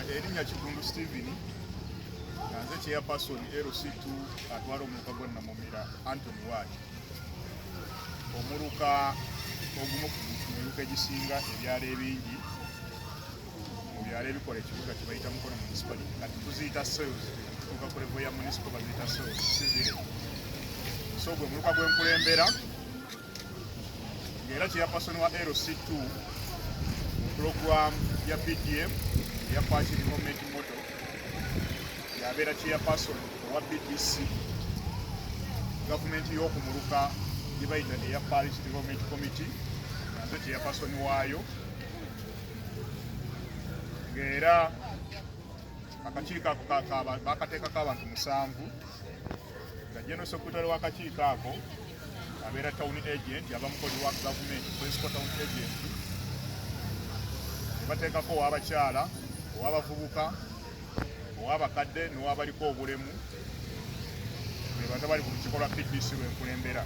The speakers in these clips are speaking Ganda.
erinnya Kigundu Steven nze chairperson Lcii atwala omulukagwe namumira Anthony Ward omuluka ogumu ku miluka egisinga ebyalo ebingi mu byalo ebikola ekibuga kye bayita Mukono municipality kati tuziyita sales tutuuka ku level ya municipal baziyita sales civil so gwe muluka gwenkulembera ng'era chairperson wa Lcii mu program ya PDM ya Parish Development Moto yabeera chairperson owa BDC gavumenti y'okumuluka gye bayita eya Parish Development Committee nze chairperson waayo ng'era akakiiko ako bakateekako abantu 7 nga general secretary w'akakiiko ako abeera town agent yaba mukoli wa government principal town agent bateekako ow'abakyala ow'abavubuka ow'abakadde n'owabaliko obulemu bebaza bali ku lukiiko lwa PDC lwenkulembera.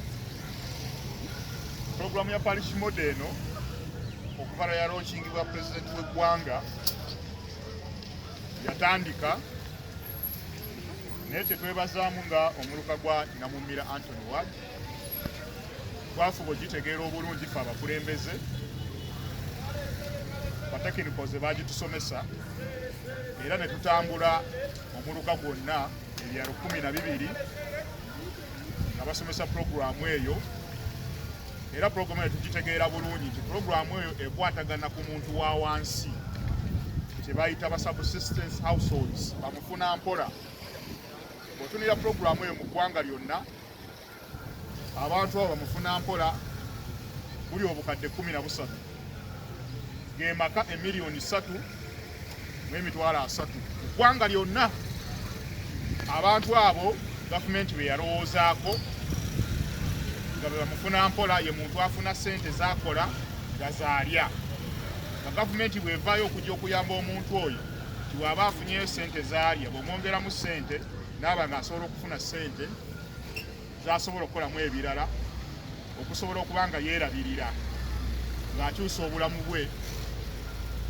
Puroguramu ya Parish Model eno okuva lwe yalookingibwa pulezidenti w'eggwanga yatandika naye tetwebazaamu nga omuluka gwa Namumira Anthony Ward twafuba ogitegeera obulungi fe abakulembeze batekinikos bagitusomesa era ne tutambula omuluka gwonna ebyalo 12 nga basomesa puroguramu eyo era puroguramu eyo tugitegeera bulungi nti puroguramu eyo ekwatagana ku muntu wa wansi kye bayita ba subsistence households Bamufuna Mpola. Bw'otunira puroguramu eyo mu ggwanga lyonna abantu abo Bamufuna Mpola buli obukadde 13 ge maka emiliyoni 3 mu emitwalo 3 mu ggwanga lyonna. Abantu abo gavumenti be yalowoozaako nga Bamufuna Mpola ye muntu afuna sente zakola nga zaalya nga gavumenti bwevaayo okujja okuyamba omuntu oyo tiwaba afunyeyo sente zaalya bw'omwongeramu sente naaba nga asobola okufuna sente zasobola okukolamu ebirala okusobola okuba nga yeerabirira ng'akyusa obulamu bwe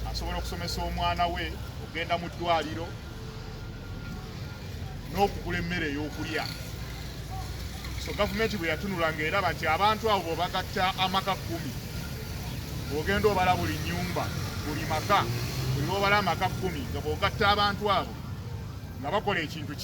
asobola okusomesa omwana we okugenda mu ddwaliro n'okugula emmere ey'okulya. So gavumenti bwe yatunula ng'eraba nti abantu abo bw'obagatta amaka 10 bw'ogenda obala buli nnyumba buli maka buli lw'obala amaka 10 nga bw'ogatta abantu abo nga bakola ekintu kimu